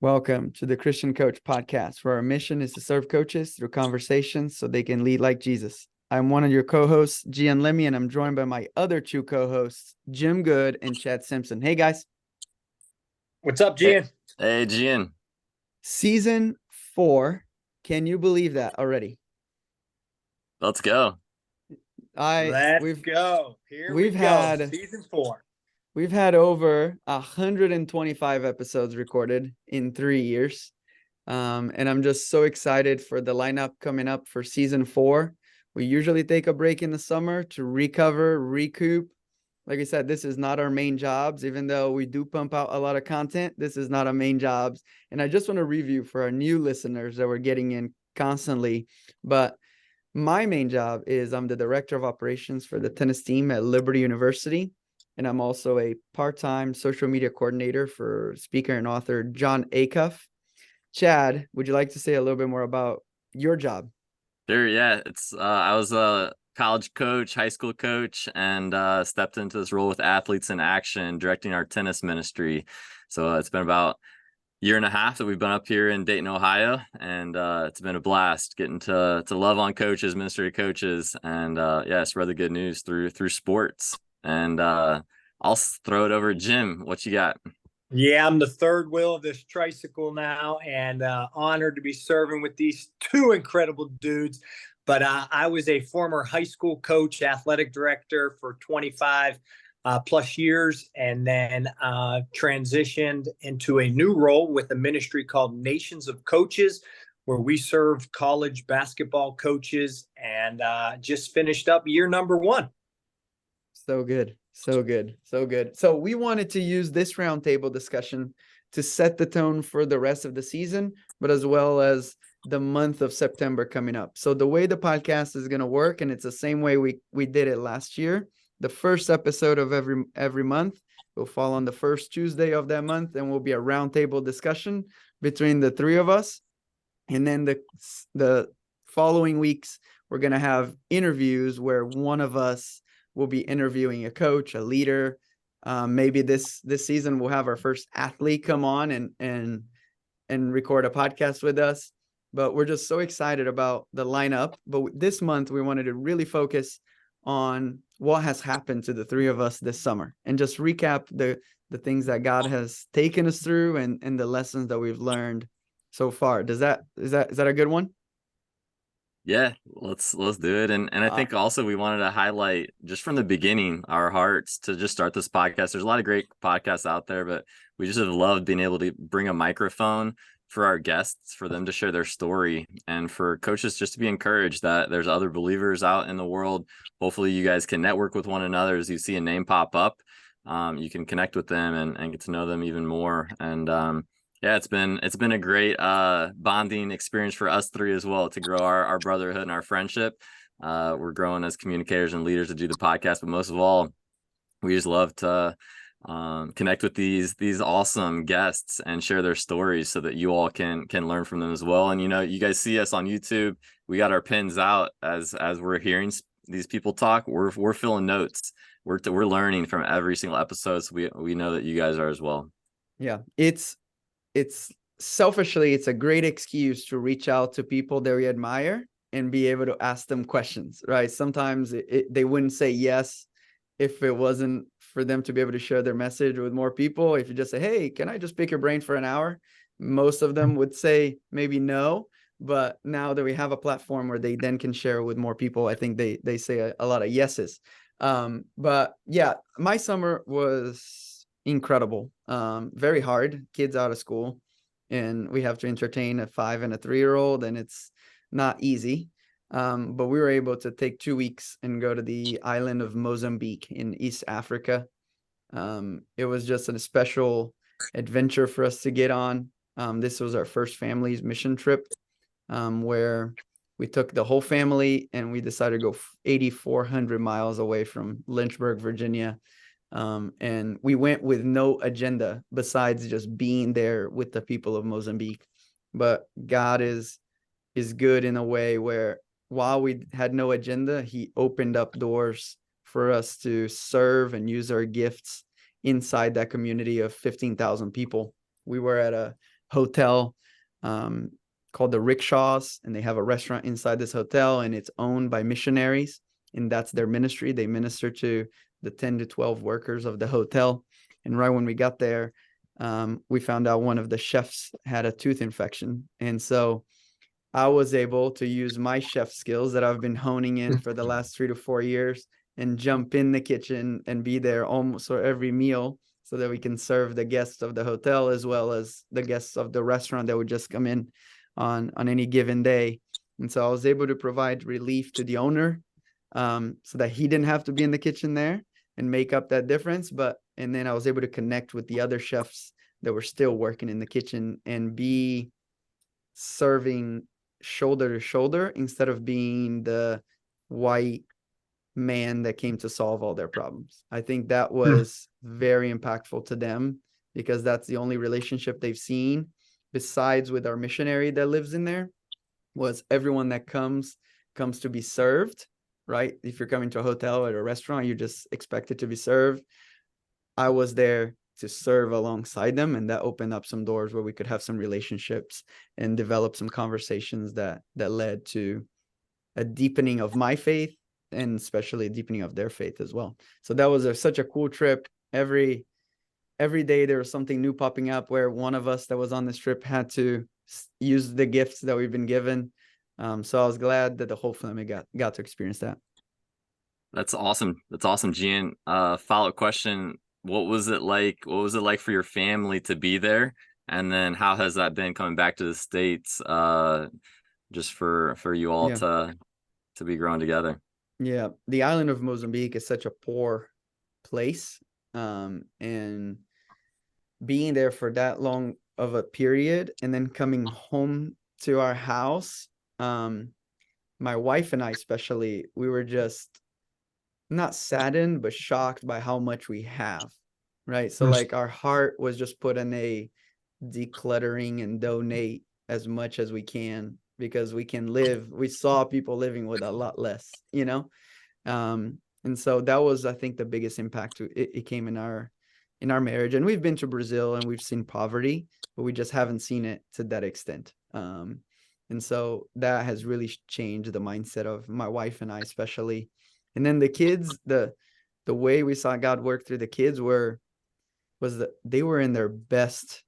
Welcome to the Christian Coach Podcast, where our mission is to serve coaches through conversations so they can lead like Jesus. I'm one of your co-hosts, Gian and I'm joined by my other two co-hosts, Jim Good and Chad Simpson. Hey, guys. What's up, Gian? Hey, Gian. Season 4. Can you believe that already? Let's go. Let's go. Here we go. Season 4. We've had over 125 episodes recorded in 3 years. And I'm just so excited for the lineup coming up for season 4. We usually take a break in the summer to recoup. Like I said, this is not our main jobs, even though we do pump out a lot of content. This is not our main jobs. And I just want to review for our new listeners that we're getting in constantly. But my main job is I'm the director of operations for the tennis team at Liberty University. And I'm also a part-time social media coordinator for speaker and author John Acuff. Chad, would you like to say a little bit more about your job? Sure, yeah. I was a college coach, high school coach, and stepped into this role with Athletes in Action, directing our tennis ministry. So it's been about a year and a half that we've been up here in Dayton, Ohio, and it's been a blast getting to love on coaches, ministry coaches, and spread the good news through sports. And I'll throw it over to Jim. What you got? Yeah, I'm the third wheel of this tricycle now, and honored to be serving with these two incredible dudes. But I was a former high school coach, athletic director for 25 plus years, and then transitioned into a new role with a ministry called Nations of Coaches, where we serve college basketball coaches, and just finished up year number 1. So good. So good. So good. So we wanted to use this roundtable discussion to set the tone for the rest of the season, but as well as the month of September coming up. So the way the podcast is going to work, and it's the same way we did it last year, the first episode of every month will fall on the first Tuesday of that month, and will be a roundtable discussion between the three of us. And then the following weeks, we're going to have interviews where one of us will be interviewing a coach, a leader. Maybe this season we'll have our first athlete come on and record a podcast with us. But we're just so excited about the lineup. But this month we wanted to really focus on what has happened to the three of us this summer and just recap the things that God has taken us through and the lessons that we've learned so far. Is that a good one? Yeah, let's do it. And I think also we wanted to highlight just from the beginning our hearts to just start this podcast. There's a lot of great podcasts out there, but we just have loved being able to bring a microphone for our guests, for them to share their story, and for coaches just to be encouraged that there's other believers out in the world. Hopefully you guys can network with one another as you see a name pop up. You can connect with them and get to know them even more. And yeah, it's been a great bonding experience for us three as well, to grow our brotherhood and our friendship. We're growing as communicators and leaders to do the podcast, but most of all, we just love to connect with these awesome guests and share their stories so that you all can learn from them as well. And you guys see us on YouTube. We got our pens out as we're hearing these people talk. We're filling notes. We're learning from every single episode. So we know that you guys are as well. Yeah, it's selfishly, it's a great excuse to reach out to people that we admire and be able to ask them questions, right? Sometimes they wouldn't say yes if it wasn't for them to be able to share their message with more people. If you just say, hey, can I just pick your brain for an hour? Most of them would say maybe no. But now that we have a platform where they then can share with more people, I think they say a lot of yeses. But yeah, my summer was incredible. Very hard. Kids out of school, and we have to entertain a 5 and a 3-year-old, and it's not easy. But we were able to take 2 weeks and go to the island of Mozambique in East Africa. It was just a special adventure for us to get on. This was our first family's mission trip, where we took the whole family and we decided to go 8,400 miles away from Lynchburg, Virginia. And we went with no agenda besides just being there with the people of Mozambique. But God is good in a way where while we had no agenda, he opened up doors for us to serve and use our gifts inside that community of 15,000 people. We were at a hotel called the Rickshaws, and they have a restaurant inside this hotel, and it's owned by missionaries, and that's their ministry. They minister to the 10 to 12 workers of the hotel. And right when we got there, we found out one of the chefs had a tooth infection. And so I was able to use my chef skills that I've been honing in for the last 3 to 4 years and jump in the kitchen and be there almost for every meal so that we can serve the guests of the hotel as well as the guests of the restaurant that would just come in on any given day. And so I was able to provide relief to the owner so that he didn't have to be in the kitchen there and make up that difference. And then I was able to connect with the other chefs that were still working in the kitchen and be serving shoulder to shoulder instead of being the white man that came to solve all their problems. I think that was very impactful to them because that's the only relationship they've seen besides with our missionary that lives in there, was everyone that comes to be served, right? If you're coming to a hotel or a restaurant, you're just expected to be served. I was there to serve alongside them, and that opened up some doors where we could have some relationships and develop some conversations that led to a deepening of my faith and especially a deepening of their faith as well. So that was such a cool trip. Every day there was something new popping up where one of us that was on this trip had to use the gifts that we've been given. So I was glad that the whole family got to experience that. That's awesome. That's awesome, Gian. Follow-up question. What was it like for your family to be there? And then how has that been coming back to the States, just for you all to be growing together? Yeah. The island of Mozambique is such a poor place. And being there for that long of a period and then coming home to our house, my wife and I especially, we were just not saddened, but shocked by how much we have, right? So like our heart was just put in a decluttering and donate as much as we can because we saw people living with a lot less, and so that was, I think, the biggest impact. It came in our marriage. And we've been to Brazil and we've seen poverty, but we just haven't seen it to that extent. And so that has really changed the mindset of my wife and I, especially. And then the kids, the way we saw God work through the kids was that they were in their best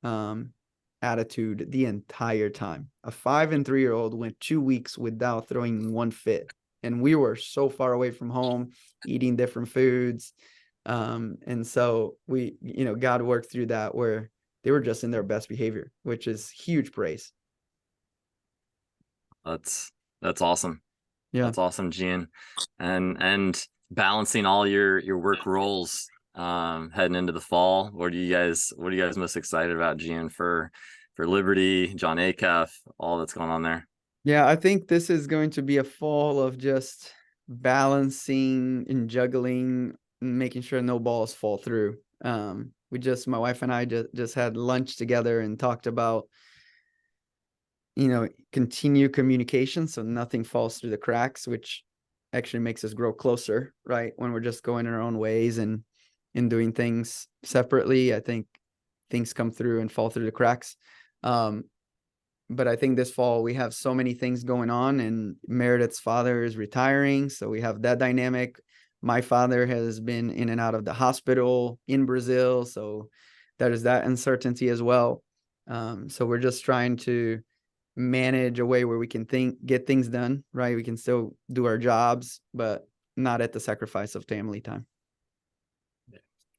attitude the entire time. A 5 and 3-year-old went 2 weeks without throwing one fit. And we were so far away from home, eating different foods. And so God worked through that where they were just in their best behavior, which is huge praise. That's awesome. Yeah. That's awesome, Gian. And balancing all your work roles heading into the fall. What are you guys most excited about, Gian, for Liberty, John Acuff, all that's going on there? Yeah, I think this is going to be a fall of just balancing and juggling, and making sure no balls fall through. My wife and I just had lunch together and talked about, continue communication so nothing falls through the cracks, which actually makes us grow closer, right? When we're just going our own ways and doing things separately, I think things come through and fall through the cracks. But I think this fall we have so many things going on, and Meredith's father is retiring. So we have that dynamic. My father has been in and out of the hospital in Brazil. So there is that uncertainty as well. So we're just trying to manage a way where we can get things done, right? We can still do our jobs, but not at the sacrifice of family time.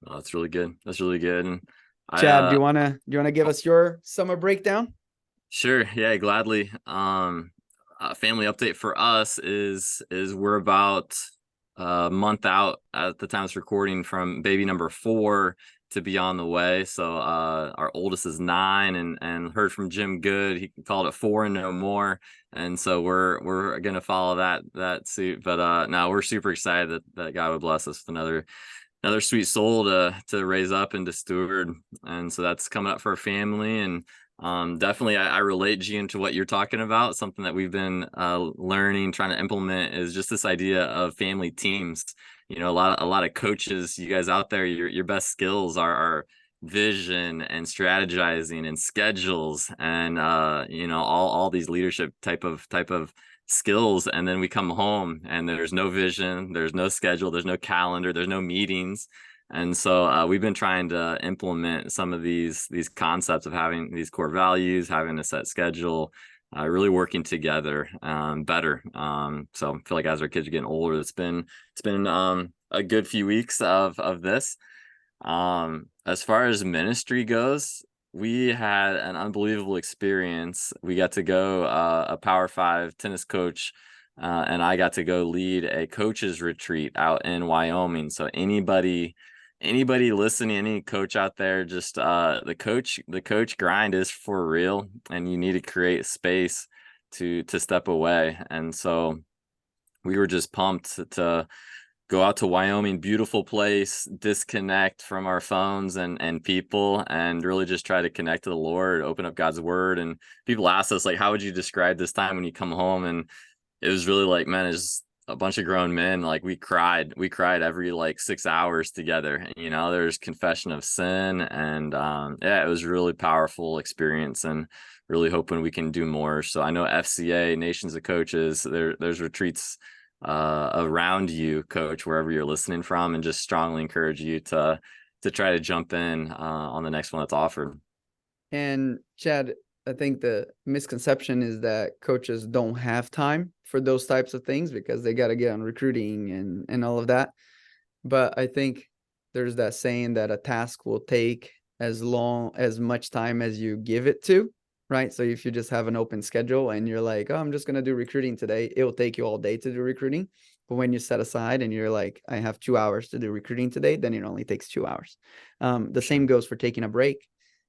Oh, that's really good. That's really good. And Chad, do you want to give us your summer breakdown? Sure. Yeah, gladly. Family update for us is we're about a month out at the time of recording from baby number 4 to be on the way. So our oldest is 9, and heard from Jim Good, he called it 4 and no more. And so we're gonna follow that suit. But no, we're super excited that God would bless us with another sweet soul to raise up and to steward. And so that's coming up for our family. And definitely I relate, Gian, to what you're talking about. Something that we've been learning, trying to implement, is just this idea of family teams. A lot of coaches, you guys out there, your best skills are vision and strategizing and schedules and all these leadership type of skills, and then we come home and there's no vision, there's no schedule, there's no calendar, there's no meetings. And so we've been trying to implement some of these concepts of having these core values, having a set schedule, really working together better. So I feel like as our kids are getting older, it's been a good few weeks of this. As far as ministry goes, we had an unbelievable experience. We got to go, a Power 5 tennis coach, and I got to go lead a coaches retreat out in Wyoming. So anybody listening, any coach out there, just the coach grind is for real, and you need to create space to step away. And so we were just pumped to go out to Wyoming, beautiful place, disconnect from our phones and people, and really just try to connect to the Lord, open up God's word. And people ask us, like, how would you describe this time when you come home? And it was really like, man, it's a bunch of grown men. Like we cried every like 6 hours together. And, there's confession of sin, and it was a really powerful experience, and really hoping we can do more. So I know FCA, Nations of Coaches, there's retreats around you, coach, wherever you're listening from, and just strongly encourage you to try to jump in on the next one that's offered. And Chad, I think the misconception is that coaches don't have time for those types of things because they got to get on recruiting and all of that. But I think there's that saying that a task will take as much time as you give it to, right? So if you just have an open schedule and you're like, oh, I'm just going to do recruiting today, it will take you all day to do recruiting. But when you set aside and you're like, I have 2 hours to do recruiting today, then it only takes 2 hours. The same goes for taking a break.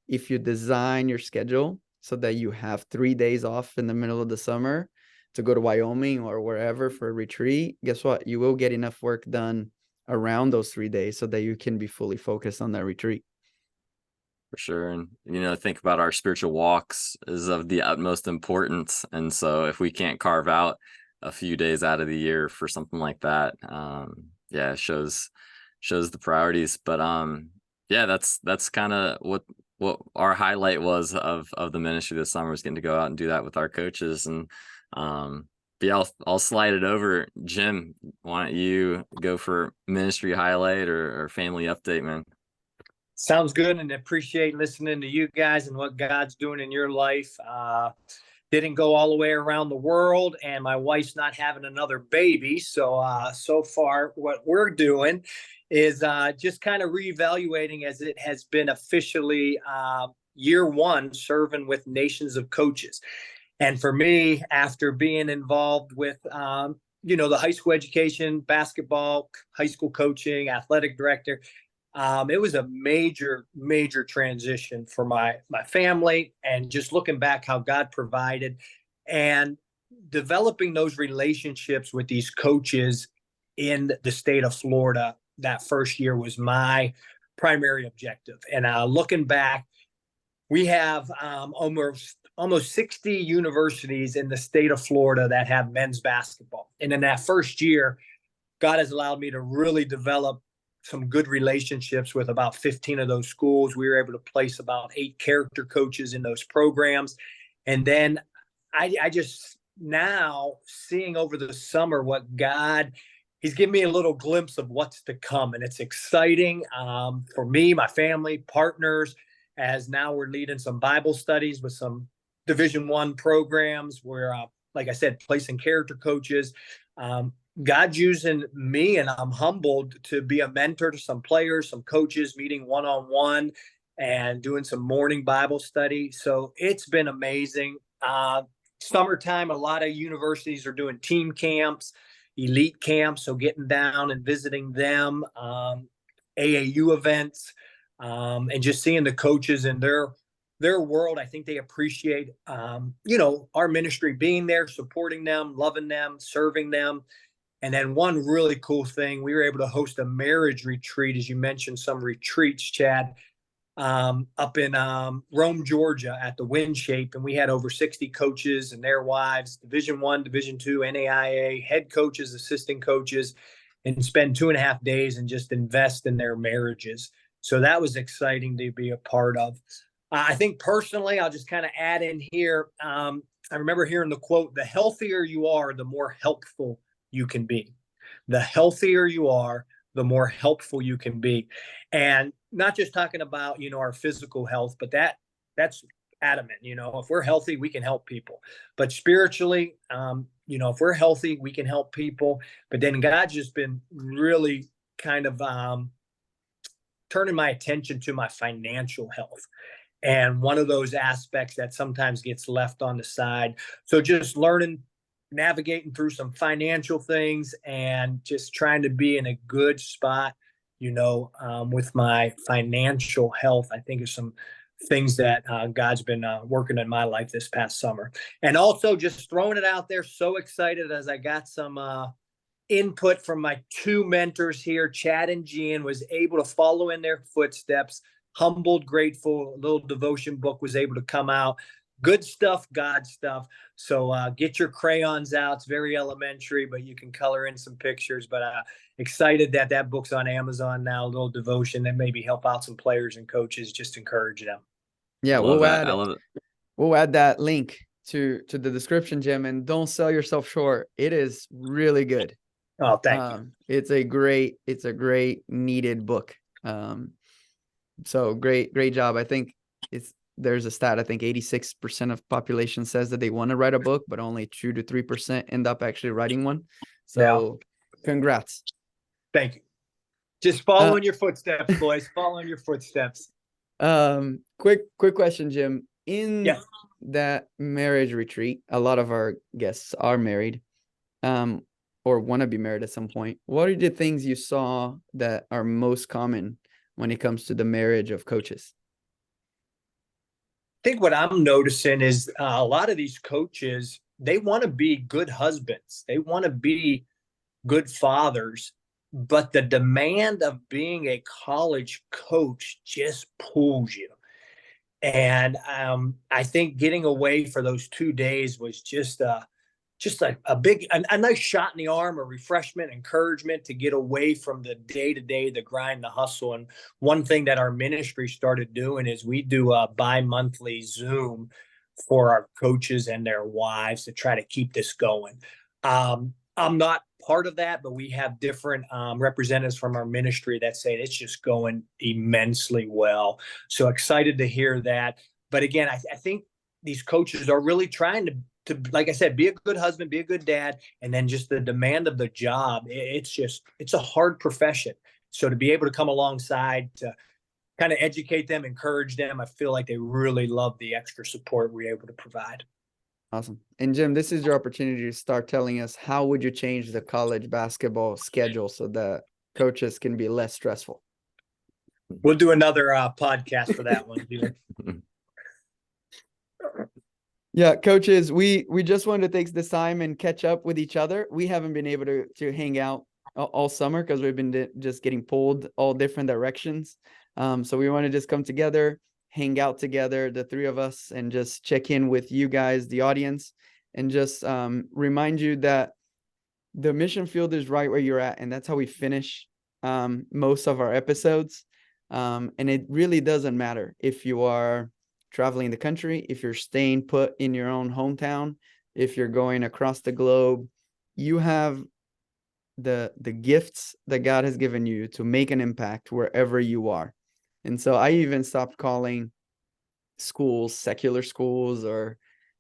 If you design your schedule so that you have 3 days off in the middle of the summer to go to Wyoming or wherever for a retreat, guess what? You will get enough work done around those 3 days so that you can be fully focused on that retreat. For sure. And, think about our spiritual walks is of the utmost importance. And so if we can't carve out a few days out of the year for something like that, it shows the priorities. But that's kind of what our highlight was of the ministry this summer, was getting to go out and do that with our coaches. And I'll slide it over. Jim, why don't you go for ministry highlight or family update, man? Sounds good, and appreciate listening to you guys and what God's doing in your life. Didn't go all the way around the world, and my wife's not having another baby. So far what we're doing is just kind of reevaluating, as it has been officially year one serving with Nations of Coaches. And for me, after being involved with the high school education, basketball, high school coaching, athletic director, it was a major, major transition for my family, and just looking back how God provided and developing those relationships with these coaches in the state of Florida. That first year was my primary objective. And looking back, we have almost 60 universities in the state of Florida that have men's basketball. And in that first year, God has allowed me to really develop some good relationships with about 15 of those schools. We were able to place about 8 character coaches in those programs. And then I just now seeing over the summer what God, he's given me a little glimpse of what's to come. And it's exciting for me, my family, partners, as now we're leading some Bible studies with some Division I programs where, like I said, placing character coaches. God's using me, and I'm humbled to be a mentor to some players, some coaches, meeting one-on-one and doing some morning Bible study. So it's been amazing. Summertime, a lot of universities are doing team camps, elite camps. So getting down and visiting them, AAU events, and just seeing the coaches and their world. I think they appreciate, our ministry being there, supporting them, loving them, serving them. And then one really cool thing, we were able to host a marriage retreat, as you mentioned, some retreats, Chad, up in Rome, Georgia at the Wind Shape. And we had over 60 coaches and their wives, Division I, Division II, NAIA, head coaches, assistant coaches, and spend 2.5 days and just invest in their marriages. So that was exciting to be a part of. I think personally, I'll just kind of add in here. I remember hearing the quote, the healthier you are, the more helpful you can be. The healthier you are, the more helpful you can be. And not just talking about, our physical health, but that's adamant. If we're healthy, we can help people. But spiritually, if we're healthy, we can help people. But then God's just been really kind of turning my attention to my financial health. And one of those aspects that sometimes gets left on the side. So just learning, navigating through some financial things and just trying to be in a good spot, with my financial health, I think is some things that God's been working in my life this past summer. And also just throwing it out there, so excited as I got some input from my two mentors here, Chad and Gian, was able to follow in their footsteps. Humbled, Grateful, a little devotion book was able to come out. Good stuff, God stuff. So get your crayons out. It's very elementary, but you can color in some pictures. But excited that book's on Amazon now, a little devotion that maybe help out some players and coaches, just encourage them. Yeah, I love it. We'll add that link to the description, Jim, and don't sell yourself short. It is really good. Oh, thank you. It's a great needed book. So great job. I think there's a stat, I think 86% of population says that they want to write a book, but only 2 to 3% end up actually writing one. So congrats. Thank you. Just following your footsteps, boys. Following your footsteps. Quick question, Jim. In that marriage retreat, a lot of our guests are married, or want to be married at some point. What are the things you saw that are most common when it comes to the marriage of coaches? I think what I'm noticing is a lot of these coaches, they want to be good husbands. They want to be good fathers, but the demand of being a college coach just pulls you. And I think getting away for those 2 days was just a nice shot in the arm, a refreshment, encouragement to get away from the day-to-day, the grind, the hustle. And one thing that our ministry started doing is we do a bi-monthly Zoom for our coaches and their wives to try to keep this going. I'm not part of that, but we have different representatives from our ministry that say it's just going immensely well. So excited to hear that. But again, I think these coaches are really trying to, like I said, be a good husband, be a good dad, and then just the demand of the job. It's a hard profession. So to be able to come alongside to kind of educate them, encourage them, I feel like they really love the extra support we're able to provide. Awesome. And Jim, this is your opportunity to start telling us, how would you change the college basketball schedule so that coaches can be less stressful? We'll do another podcast for that one. Yeah, coaches, we just wanted to take this time and catch up with each other. We haven't been able to hang out all summer because we've been just getting pulled all different directions. So we want to just come together, hang out together, the three of us, and just check in with you guys, the audience, and just remind you that the mission field is right where you're at. And that's how we finish most of our episodes. And it really doesn't matter if you are traveling the country, if you're staying put in your own hometown, if you're going across the globe, you have the gifts that God has given you to make an impact wherever you are. And so I even stopped calling schools secular schools or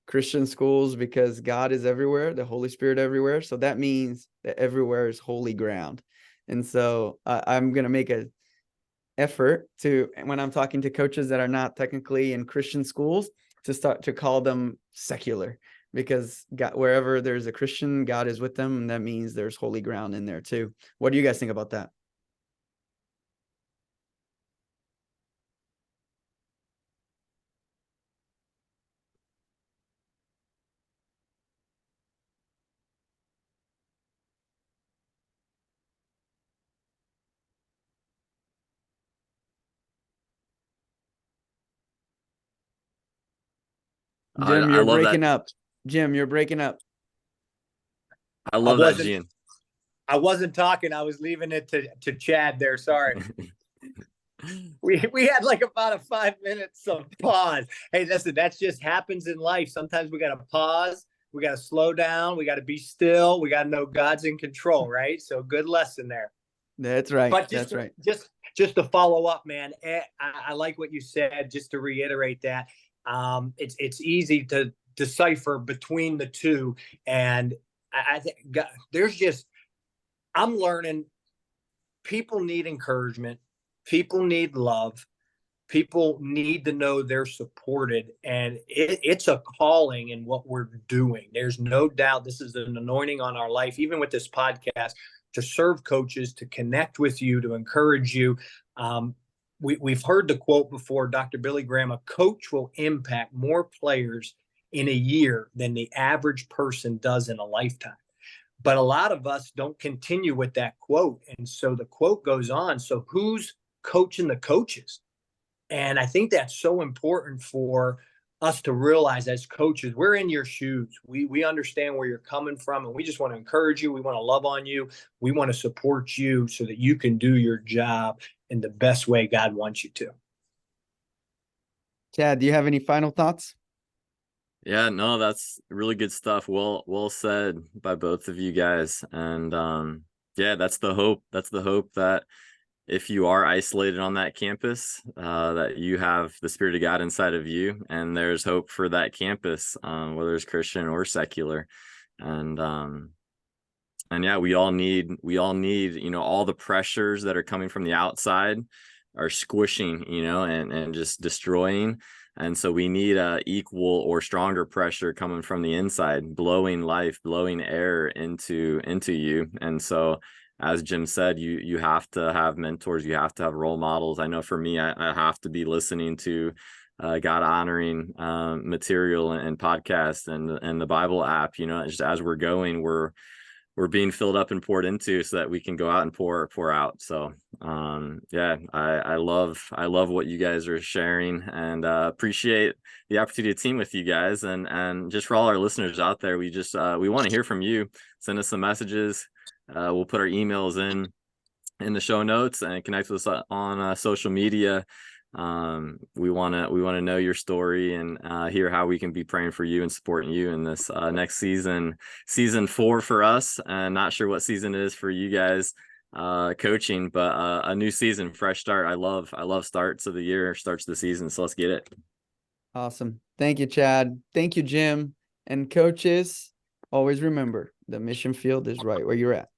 Christian schools, because God is everywhere, the Holy Spirit everywhere. So that means that everywhere is holy ground. And so I'm going to make an effort to, when I'm talking to coaches that are not technically in Christian schools, to start to call them secular, because God, wherever there's a Christian, God is with them. And that means there's holy ground in there too. What do you guys think about that? Jim, you're breaking up. Jim, you're breaking up. I love that, Gian. I wasn't talking. I was leaving it to Chad there. Sorry. We had like about a 5 minutes of pause. Hey, listen, that just happens in life. Sometimes we got to pause. We got to slow down. We got to be still. We got to know God's in control, right? So good lesson there. That's right. But That's right. Just to follow up, man, I like what you said. Just to reiterate that, it's easy to decipher between the two, and I think I'm learning. People need encouragement. People need love. People need to know they're supported, and it's a calling in what we're doing. There's no doubt this is an anointing on our life, even with this podcast, to serve coaches, to connect with you, to encourage you. We've heard the quote before, Dr. Billy Graham: a coach will impact more players in a year than the average person does in a lifetime. But a lot of us don't continue with that quote. And so the quote goes on. So who's coaching the coaches? And I think that's so important for us to realize as coaches. We're in your shoes. We understand where you're coming from, and we just want to encourage you. We want to love on you. We want to support you so that you can do your job in the best way God wants you to. Chad, do you have any final thoughts? Yeah, no, that's really good stuff. Well said by both of you guys. And yeah, that's the hope. That's the hope that if you are isolated on that campus, that you have the Spirit of God inside of you, and there's hope for that campus, whether it's Christian or secular. And yeah, we all need, all the pressures that are coming from the outside are squishing, and just destroying. And so we need equal or stronger pressure coming from the inside, blowing life, blowing air into you. And so, as Jim said, you have to have mentors, you have to have role models. I know for me, I have to be listening to God honoring material and podcasts and the Bible app. Just as we're going, we're being filled up and poured into so that we can go out and pour out. So yeah, I love what you guys are sharing, and appreciate the opportunity to team with you guys. And just for all our listeners out there, we want to hear from you. Send us some messages. We'll put our emails in the show notes, and connect with us on social media. We want to know your story and hear how we can be praying for you and supporting you in this next season 4 for us. And not sure what season it is for you guys coaching, but a new season, fresh start. I love starts of the year, starts of the season. So let's get it. Awesome. Thank you, Chad. Thank you, Jim. And coaches, always remember, the mission field is right where you're at.